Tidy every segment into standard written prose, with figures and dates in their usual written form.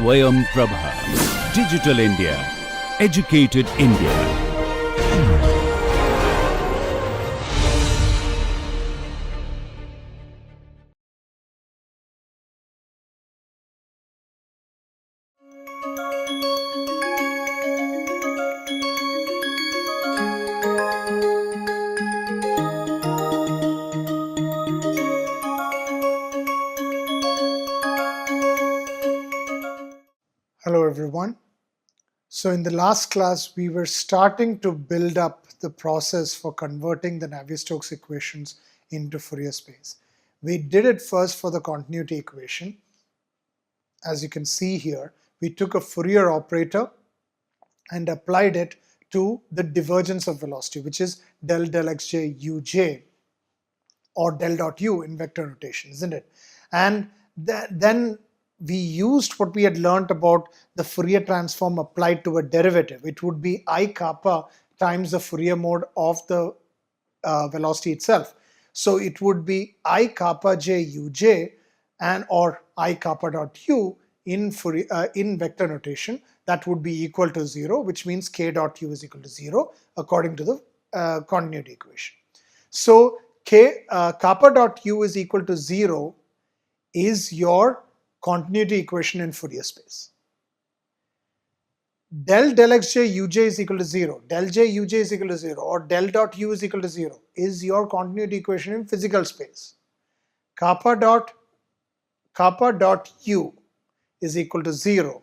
Swayam Prabha. Digital India. Educated India. Hello everyone. So in the last class, we were starting to build up the process for converting the Navier-Stokes equations into Fourier space. We did it first for the continuity equation. As you can see here, we took a Fourier operator and applied it to the divergence of velocity, which is del xj uj, or del dot u in vector notation, isn't it? And then we used what we had learned about the Fourier transform applied to a derivative. It would be I kappa times the Fourier mode of the velocity itself. So it would be I kappa j uj and or I kappa dot u in vector notation. That would be equal to 0, which means k dot u is equal to 0 according to the continuity equation. So kappa dot u is equal to 0 is your continuity equation in Fourier space. Del xj uj is equal to 0, del j uj is equal to 0, or del dot u is equal to 0 is your continuity equation in physical space. Kappa dot u is equal to 0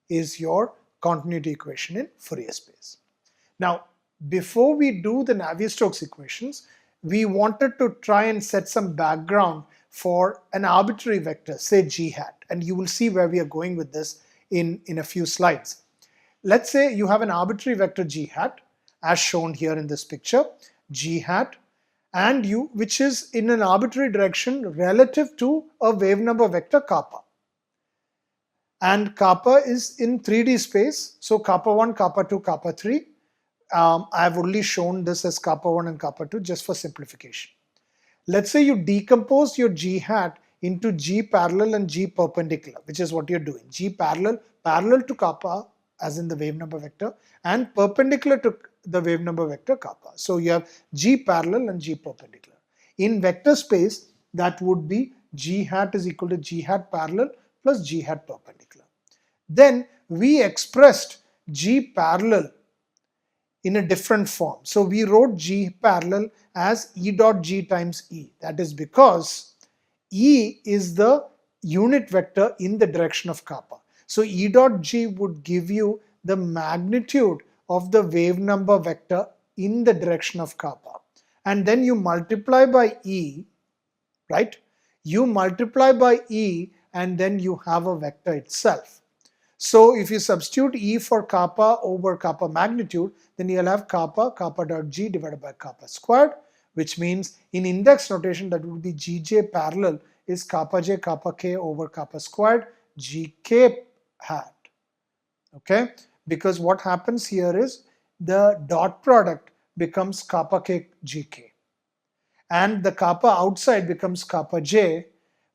is your continuity equation in Fourier space. Now, before we do the Navier-Stokes equations, we wanted to try and set some background for an arbitrary vector, say g hat, and you will see where we are going with this in a few slides. Let's say you have an arbitrary vector g hat, as shown here in this picture, g hat, and which is in an arbitrary direction relative to a wave number vector kappa. And kappa is in 3D space, so kappa 1, kappa 2, kappa 3. I have only shown this as kappa 1 and kappa 2 just for simplification. Let's say you decompose your g hat into g parallel and g perpendicular, which is what you're doing. G parallel to kappa, as in the wave number vector, and perpendicular to the wave number vector kappa. So you have g parallel and g perpendicular. In vector space, that would be g hat is equal to g hat parallel plus g hat perpendicular. Then we expressed g parallel in a different form. So we wrote g parallel as E dot g times E. That is because E is the unit vector in the direction of kappa. So E dot g would give you the magnitude of the wave number vector in the direction of kappa. And then you multiply by E, right? You multiply by E and then you have a vector itself. So if you substitute E for kappa over kappa magnitude, then you'll have kappa dot g divided by kappa squared, which means in index notation that would be gj parallel is kappa j kappa k over kappa squared gk hat. Okay, because what happens here is the dot product becomes kappa k gk and the kappa outside becomes kappa j,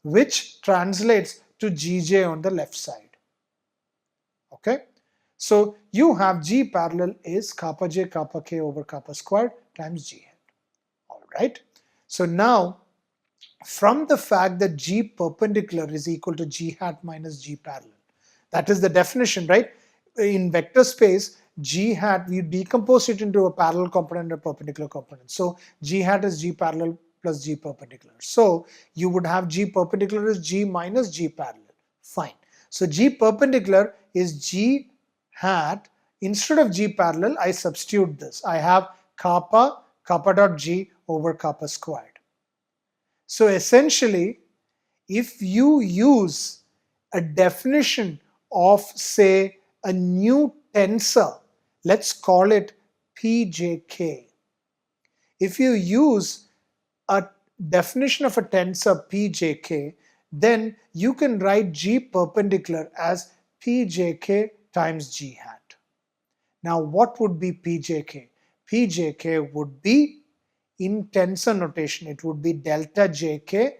which translates to gj on the left side. Okay, so you have g parallel is kappa j kappa k over kappa squared times g hat. All right. So now, from the fact that g perpendicular is equal to g hat minus g parallel, that is the definition, right? In vector space, g hat, we decompose it into a parallel component and a perpendicular component. So g hat is g parallel plus g perpendicular. So you would have g perpendicular is g minus g parallel. Fine. So g perpendicular is g hat. Instead of g parallel, I substitute this. I have kappa dot g over kappa squared. So essentially, if you use a definition of, say, a new tensor, let's call it pjk. If you use a definition of a tensor pjk, then you can write g perpendicular as pjk times g hat. Now what would be pjk? Pjk would be, in tensor notation, it would be delta jk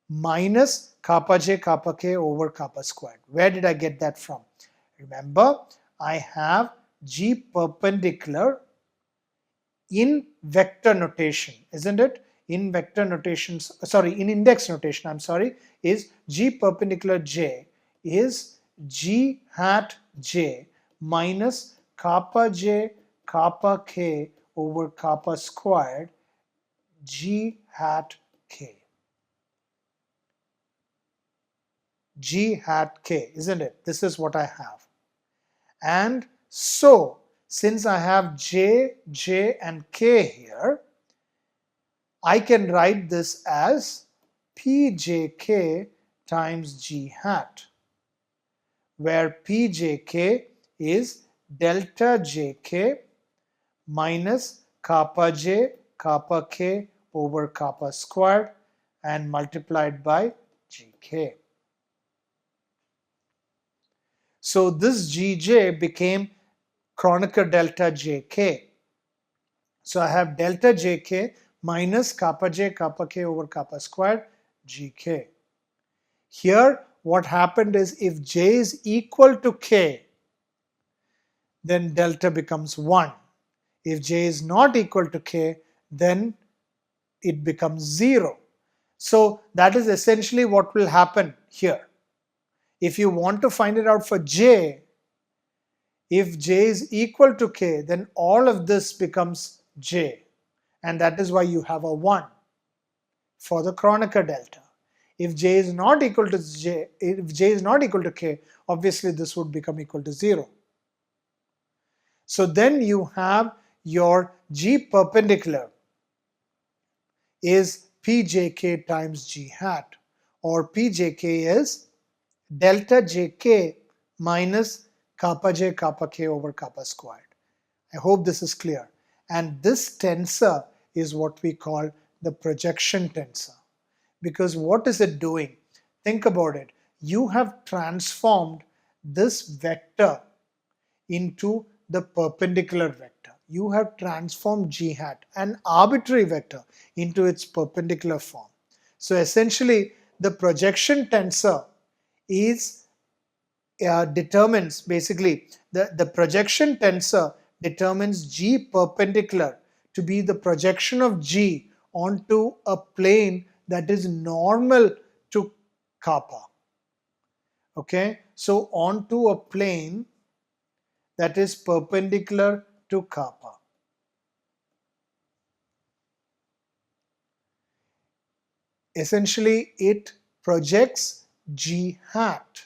minus kappa j kappa k over kappa squared. Where did I get that from? Remember, I have G perpendicular in vector notation, isn't it? In vector notations, sorry, in index notation, I'm sorry, is G perpendicular j is G hat j minus kappa j kappa k over kappa squared G hat k. G hat k, isn't it? This is what I have. And so, since I have j, j and k here, I can write this as pjk times g hat, where pjk is delta jk minus kappa j kappa k over kappa squared and multiplied by gk. So this gj became Kronecker delta jk. So I have delta jk minus kappa j kappa k over kappa squared gk. Here what happened is if j is equal to k, then delta becomes 1. If j is not equal to k, then it becomes 0. So that is essentially what will happen here. If you want to find it out for j, if j is equal to k, then all of this becomes j, and that is why you have a 1 for the Kronecker delta. If j is not equal to k, obviously this would become equal to 0. So then you have your G perpendicular is pjk times g hat, or pjk is delta jk minus kappa j kappa k over kappa squared. I hope this is clear. And this tensor is what we call the projection tensor. Because what is it doing? Think about it. You have transformed this vector into the perpendicular vector. You have transformed g hat, an arbitrary vector, into its perpendicular form. So essentially, the projection tensor is determines basically the projection tensor determines G perpendicular to be the projection of G onto a plane that is normal to kappa. Okay, so onto a plane that is perpendicular to kappa. Essentially, it projects G hat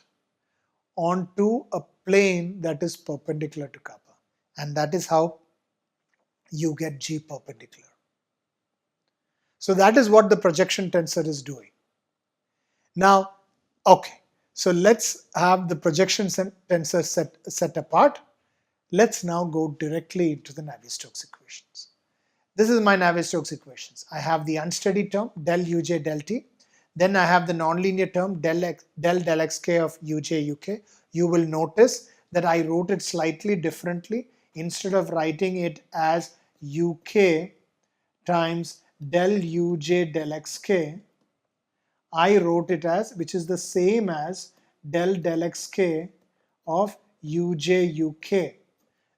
onto a plane that is perpendicular to kappa, and that is how you get G perpendicular. So that is what the projection tensor is doing. Now, okay, so let's have the projection tensor set apart. Let's now go directly into the Navier-Stokes equations. This is my Navier-Stokes equations. I have the unsteady term del uj del t. Then I have the nonlinear term del xk of uj uk. You will notice that I wrote it slightly differently. Instead of writing it as uk times del uj del xk, I wrote it as, which is the same as del xk of uj uk.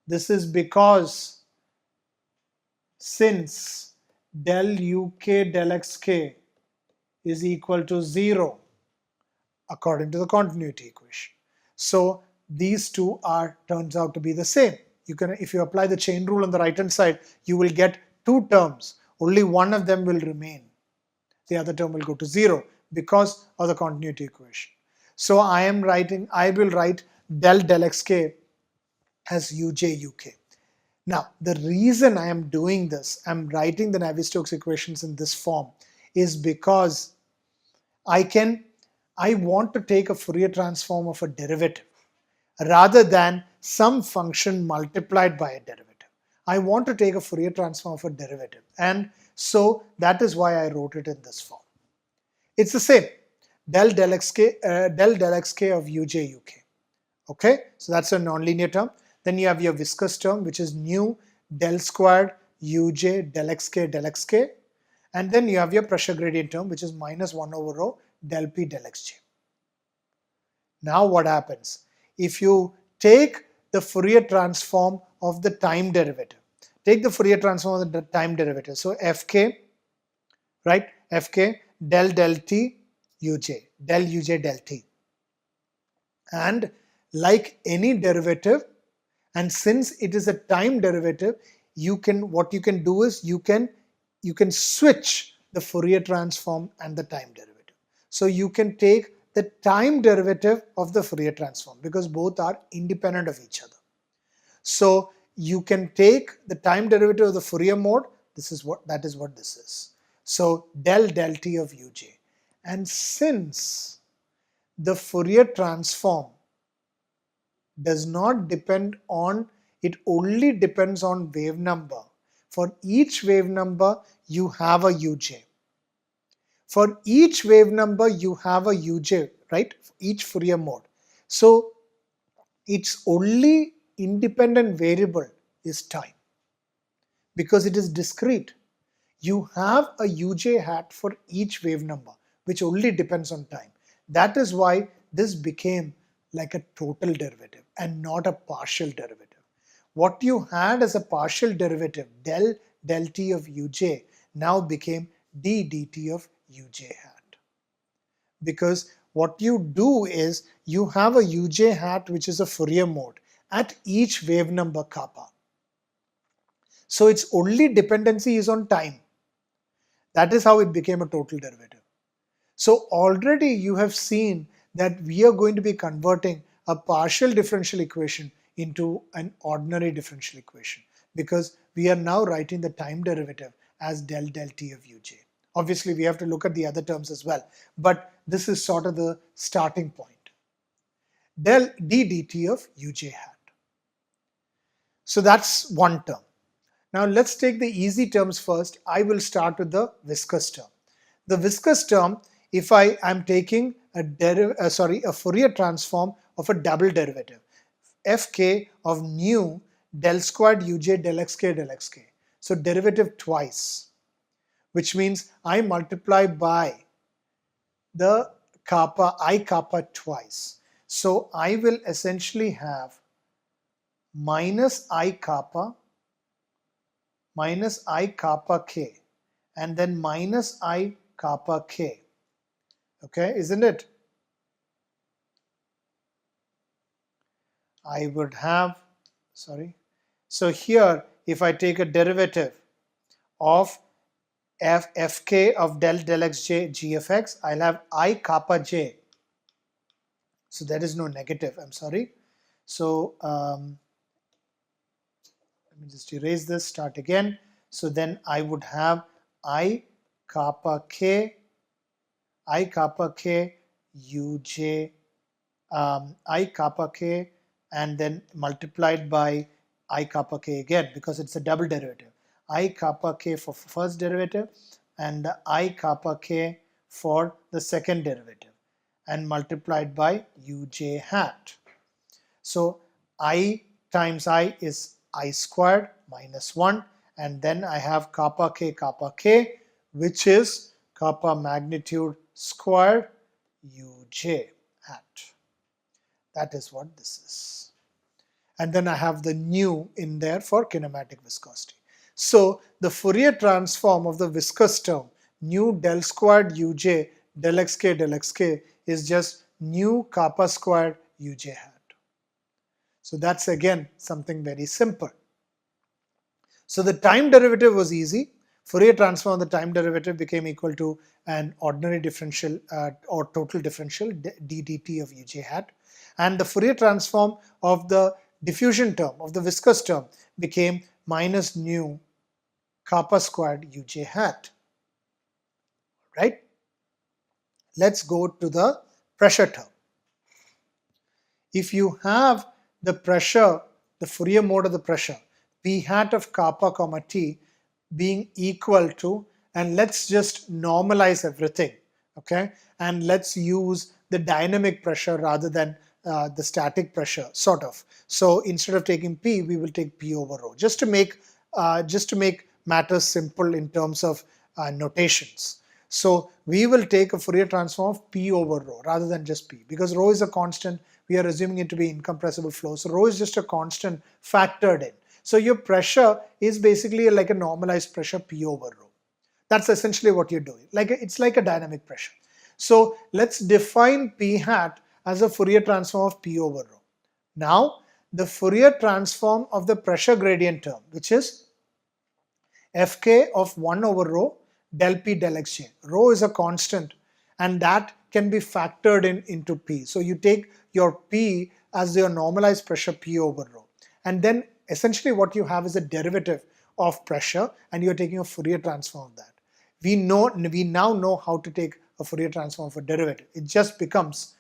This is because since del uk del xk is equal to 0 according to the continuity equation. So these two turns out to be the same. You can, if you apply the chain rule on the right hand side, you will get two terms. Only one of them will remain. The other term will go to 0 because of the continuity equation. So I will write del xk as uj uk. Now, the reason I am doing this, I'm writing the Navier-Stokes equations in this form, is because I want to take a Fourier transform of a derivative rather than some function multiplied by a derivative. I want to take a Fourier transform of a derivative, and so that is why I wrote it in this form. It's the same, del xk of uj uk. Okay, so that's a nonlinear term. Then you have your viscous term, which is nu del squared uj del xk, and then you have your pressure gradient term, which is minus 1 over rho del P del xj. Now what happens? If you take the Fourier transform of the time derivative, take the Fourier transform of the time derivative. So fk, right? Fk del t uj, del uj del t. And like any derivative, and since it is a time derivative, what you can do is you can switch the Fourier transform and the time derivative. So you can take the time derivative of the Fourier transform because both are independent of each other. So you can take the time derivative of the Fourier mode. That is what this is. So del t of uj. And since the Fourier transform does not depend on, it only depends on wave number. For each wave number, you have a uj. For each wave number, you have a uj, right? For each Fourier mode. So its only independent variable is time because it is discrete. You have a uj hat for each wave number, which only depends on time. That is why this became like a total derivative and not a partial derivative. What you had as a partial derivative, del t of uj, now became d dt of uj hat. Because what you do is you have a uj hat which is a Fourier mode at each wave number kappa. So its only dependency is on time. That is how it became a total derivative. So already you have seen that we are going to be converting a partial differential equation into an ordinary differential equation because we are now writing the time derivative as del t of uj. Obviously, we have to look at the other terms as well, but this is sort of the starting point. Del d dt of uj hat. So that's one term. Now let's take the easy terms first. I will start with the viscous term. The viscous term, if I am taking a Fourier transform of a double derivative, fk of nu del squared uj del xk. So derivative twice, which means I multiply by the I kappa twice. So I will essentially have minus I kappa k and then minus I kappa k. Okay, isn't it? I would have, so here if I take a derivative of fk of del xj g of x, I'll have I kappa j. So there is no negative, I'm sorry. So let me just erase this, start again. So then I would have I kappa k uj, I kappa k and then multiplied by I kappa k again because it's a double derivative. I kappa k for first derivative and I kappa k for the second derivative and multiplied by uj hat. So I times I is I squared minus 1 and then I have kappa k which is kappa magnitude squared uj hat. That is what this is. And then I have the nu in there for kinematic viscosity. So the Fourier transform of the viscous term nu del squared uj del xk is just nu kappa squared uj hat. So that's again something very simple. So the time derivative was easy. Fourier transform of the time derivative became equal to an ordinary differential or total differential d dt of uj hat. And the Fourier transform of the diffusion term, of the viscous term, became minus nu kappa squared uj hat. Right? Let's go to the pressure term. If you have the pressure, the Fourier mode of the pressure, P hat of kappa comma t being equal to, and let's just normalize everything, okay? And let's use the dynamic pressure rather than the static pressure, sort of. So instead of taking P, we will take P over rho, just to make matters simple in terms of notations. So we will take a Fourier transform of P over rho rather than just P, because rho is a constant. We are assuming it to be incompressible flow. So rho is just a constant factored in. So your pressure is basically like a normalized pressure P over rho. That's essentially what you're doing. It's like a dynamic pressure. So let's define P hat as a Fourier transform of P over rho. Now the Fourier transform of the pressure gradient term, which is Fk of 1 over rho del P del xj. Rho is a constant and that can be factored into P. So you take your P as your normalized pressure P over rho. And then essentially what you have is a derivative of pressure and you're taking a Fourier transform of that. We now know how to take a Fourier transform of a derivative. It just becomes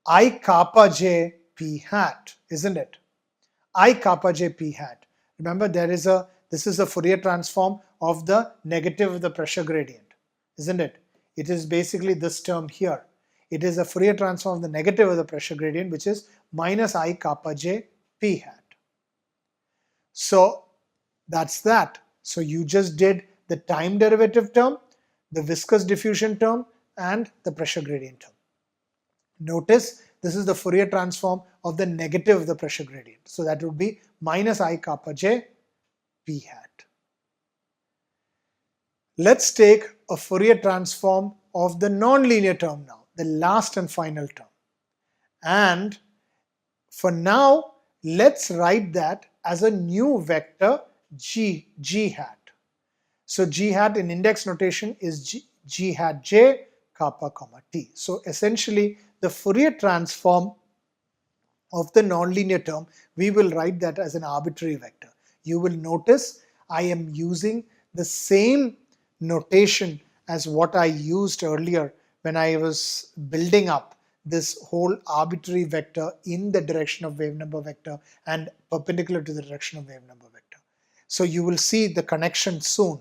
I kappa j P hat, isn't it? I kappa j P hat. Remember this is the Fourier transform of the negative of the pressure gradient, isn't it? It is basically this term here. It is a Fourier transform of the negative of the pressure gradient, which is minus I kappa j P hat. So that's that. So you just did the time derivative term, the viscous diffusion term, and the pressure gradient term. Notice this is the Fourier transform of the negative of the pressure gradient. So that would be minus I kappa j P hat. Let's take a Fourier transform of the nonlinear term now, the last and final term. And for now, let's write that as a new vector g hat. So g hat in index notation is g hat j kappa comma t. So essentially the Fourier transform of the nonlinear term, we will write that as an arbitrary vector. You will notice I am using the same notation as what I used earlier when I was building up this whole arbitrary vector in the direction of wave number vector and perpendicular to the direction of wave number vector. So you will see the connection soon.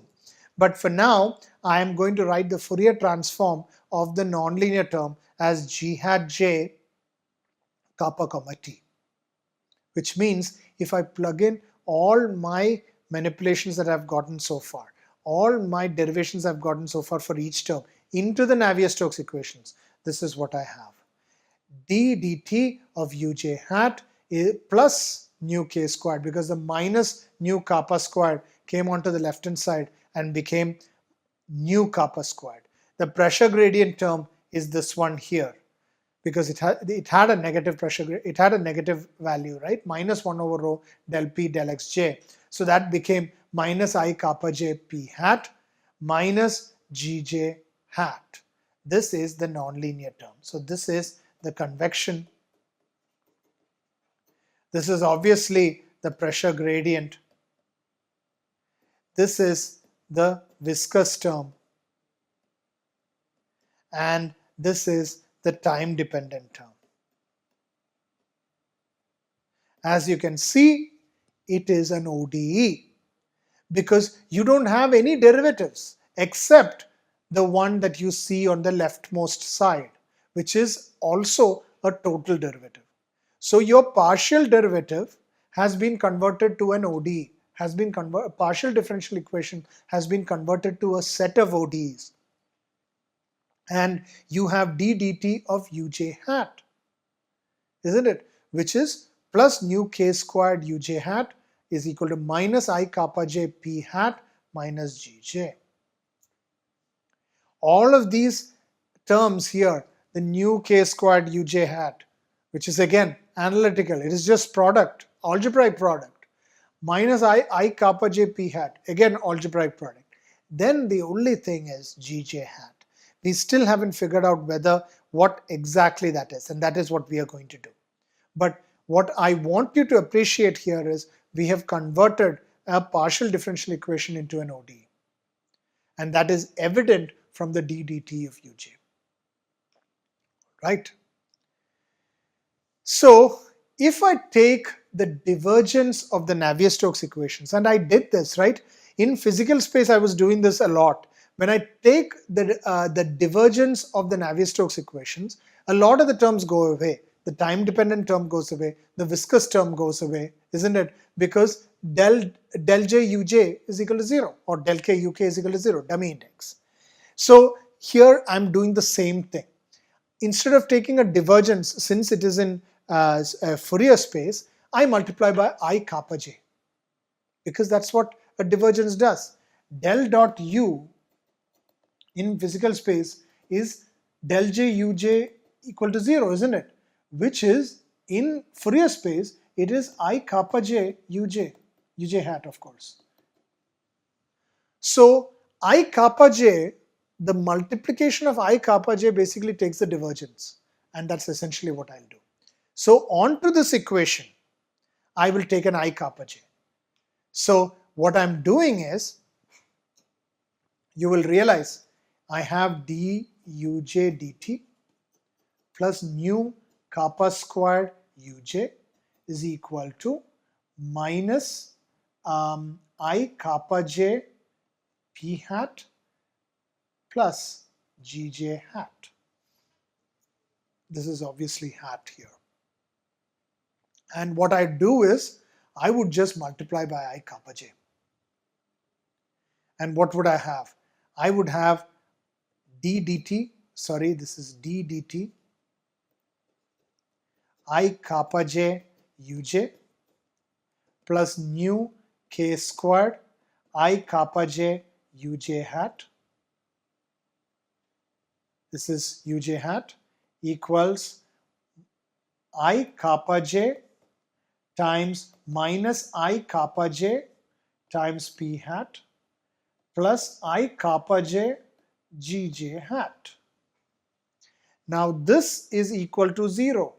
But for now, I am going to write the Fourier transform of the nonlinear term as g hat j kappa comma t, which means if I plug in all my manipulations that I've gotten so far, all my derivations I've gotten so far for each term into the Navier-Stokes equations, this is what I have. d dt of uj hat plus nu k squared, because the minus nu kappa squared came onto the left hand side and became nu kappa squared. The pressure gradient term is this one here, because it had a negative pressure, it had a negative value, right? Minus 1 over rho del P del xj. So that became minus I kappa j P hat minus gj hat. This is the nonlinear term. So this is the convection. This is obviously the pressure gradient. This is the viscous term. And this is the time dependent term. As you can see, it is an ODE because you don't have any derivatives except the one that you see on the leftmost side, which is also a total derivative. So your partial derivative has been converted to an ODE, partial differential equation has been converted to a set of ODEs. And you have d dt of uj hat, isn't it? Which is plus nu k squared uj hat is equal to minus I kappa j p hat minus gj. All of these terms here, the nu k squared uj hat, which is again analytical, it is just product, algebraic product, minus I kappa j p hat, again algebraic product. Then the only thing is gj hat. We still haven't figured out what exactly that is, and that is what we are going to do. But what I want you to appreciate here is we have converted a partial differential equation into an ODE, and that is evident from the d dt of uj. Right? So if I take the divergence of the Navier-Stokes equations, and I did this, right? In physical space, I was doing this a lot. When I take the divergence of the Navier-Stokes equations, a lot of the terms go away. The time-dependent term goes away. The viscous term goes away, isn't it? Because del j uj is equal to 0 or del k uk is equal to 0, dummy index. So here I'm doing the same thing. Instead of taking a divergence, since it is in a Fourier space, I multiply by I kappa j, because that's what a divergence does. Del dot u in physical space is del j uj equal to 0, isn't it? Which is in Fourier space, it is I kappa j uj, uj hat, of course. So I kappa j, the multiplication of I kappa j basically takes the divergence, and that's essentially what I'll do. So onto this equation, I will take an I kappa j. So what I'm doing is, you will realize I have d uj dt plus nu kappa squared uj is equal to minus I kappa j p hat plus gj hat. This is obviously hat here. And what I do is, I would just multiply by I kappa j. And what would I have? I would have d dt, sorry, this is d dt, I kappa j uj plus nu k squared I kappa j uj hat. This is uj hat equals I kappa j times minus I kappa j times p hat plus I kappa j gj hat. Now this is equal to 0.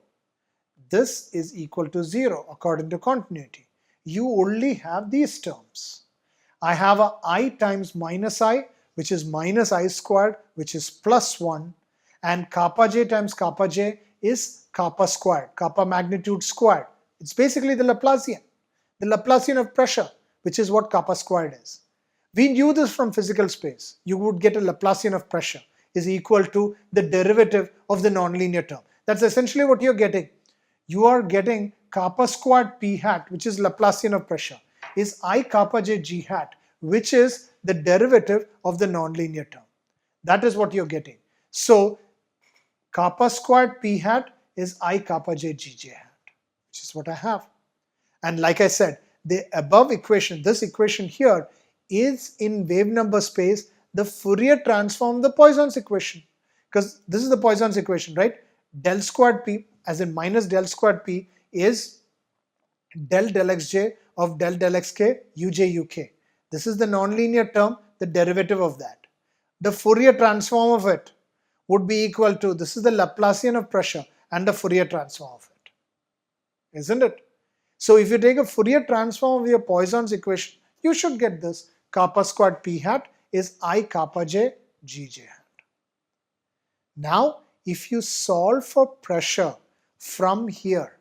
This is equal to 0 according to continuity. You only have these terms. I have a I times minus I, which is minus I squared, which is plus 1, and kappa j times kappa j is kappa squared, kappa magnitude squared. It's basically the Laplacian of pressure, which is what kappa squared is. We knew this from physical space. You would get a Laplacian of pressure is equal to the derivative of the nonlinear term. That's essentially what you're getting. You are getting kappa squared p hat, which is Laplacian of pressure, is I kappa j g hat, which is the derivative of the nonlinear term. That is what you're getting. So kappa squared p hat is I kappa j gj hat, which is what I have. And like I said, the above equation, this equation here, is in wave number space the Fourier transform of the Poisson's equation. Because this is the Poisson's equation, right? Del squared p, as in minus del squared p, is del xj of del xk uj uk. This is the nonlinear term, the derivative of that. The Fourier transform of it would be equal to, this is the Laplacian of pressure and the Fourier transform of it. Isn't it? So if you take a Fourier transform of your Poisson's equation, you should get this. Kappa squared p hat is I kappa j gj hat. Now, if you solve for pressure from here,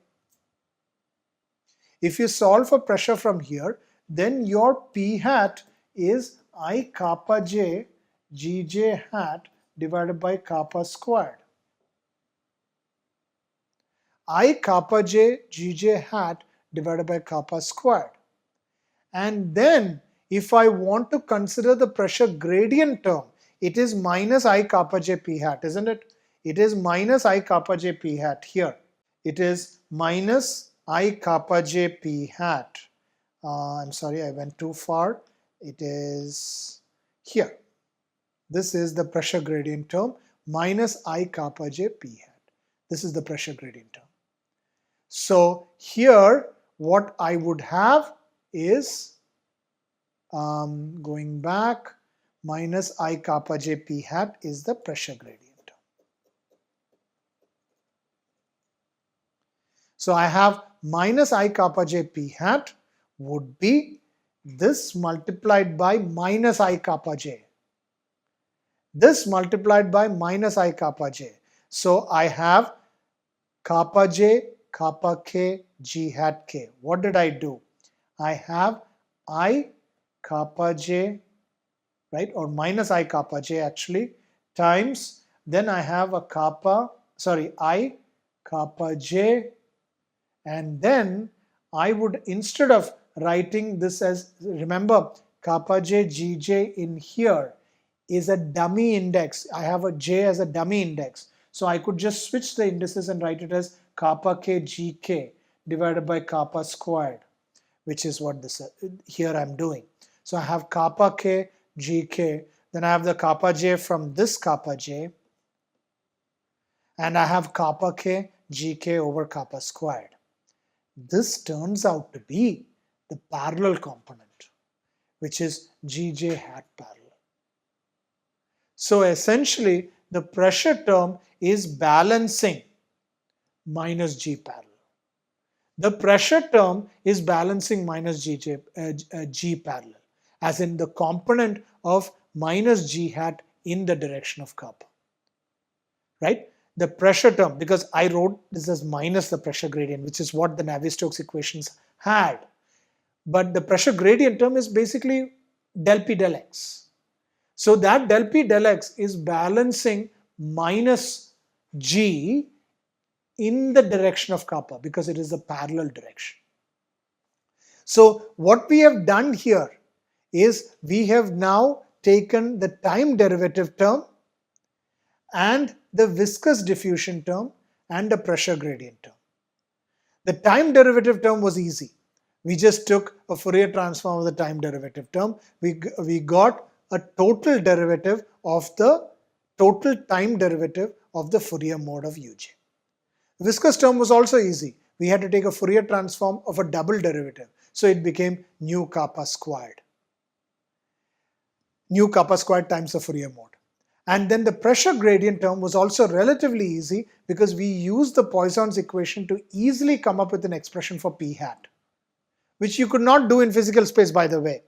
then your p hat is I kappa j gj hat divided by kappa squared. I kappa j gj hat divided by kappa squared. And then if I want to consider the pressure gradient term, it is minus I kappa j p hat, isn't it? It is minus I kappa j p hat here. It is minus I kappa j p hat. I'm sorry, I went too far. It is here. This is the pressure gradient term, minus I kappa j p hat. This is the pressure gradient term. So here what I would have is, going back, minus I kappa j p hat is the pressure gradient term. So I have minus I kappa j p hat would be this multiplied by minus I kappa j. This multiplied by minus I kappa j. So I have kappa j, kappa k, g hat k. What did I do? I have I kappa j, right, or minus I kappa j actually, times, then I have a I kappa j, and then I would, instead of writing this as, remember, kappa j gj in here is a dummy index. I have a J as a dummy index. So I could just switch the indices and write it as kappa K GK divided by kappa squared, which is what this here I'm doing. So I have kappa K GK, then I have the kappa J from this kappa J, and I have kappa K GK over kappa squared. This turns out to be the parallel component, which is GJ hat parallel. So essentially, the pressure term is balancing minus G parallel. The pressure term is balancing minus G parallel, as in the component of minus G hat in the direction of kappa. Right? The pressure term, because I wrote this as minus the pressure gradient, which is what the Navier-Stokes equations had. But the pressure gradient term is basically del P del X. So that del P del X is balancing minus G in the direction of kappa because it is a parallel direction. So what we have done here is we have now taken the time derivative term and the viscous diffusion term and the pressure gradient term. The time derivative term was easy. We just took a Fourier transform of the time derivative term. We got a total derivative of the total time derivative of the Fourier mode of Uj. Viscous term was also easy. We had to take a Fourier transform of a double derivative. So it became nu kappa squared. Nu kappa squared times the Fourier mode. And then the pressure gradient term was also relatively easy because we used the Poisson's equation to easily come up with an expression for P hat, which you could not do in physical space, by the way.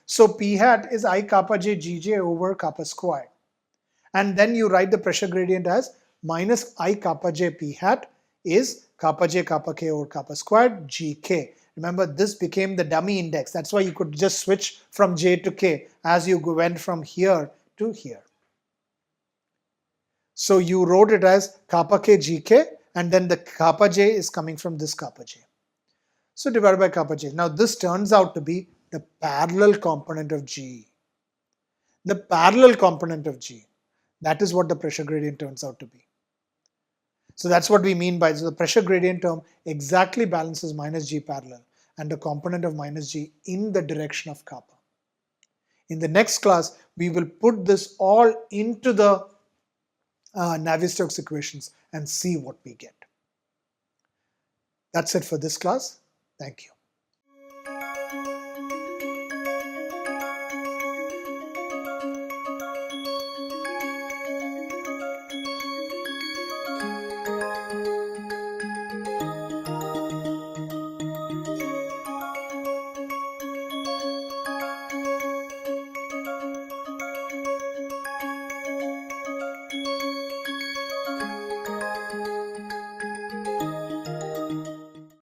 So P hat is I kappa j gj over kappa squared. And then you write the pressure gradient as minus I kappa j P hat is kappa j kappa k over kappa squared gk. Remember, this became the dummy index. That's why you could just switch from j to k as you went from here to here. So you wrote it as kappa k gk, and then the kappa j is coming from this kappa j. So divided by kappa j. Now this turns out to be the parallel component of G. The parallel component of G. That is what the pressure gradient turns out to be. So that's what we mean by the pressure gradient term exactly balances minus G parallel and the component of minus G in the direction of kappa. In the next class, we will put this all into the Navier-Stokes equations and see what we get. That's it for this class. Thank you.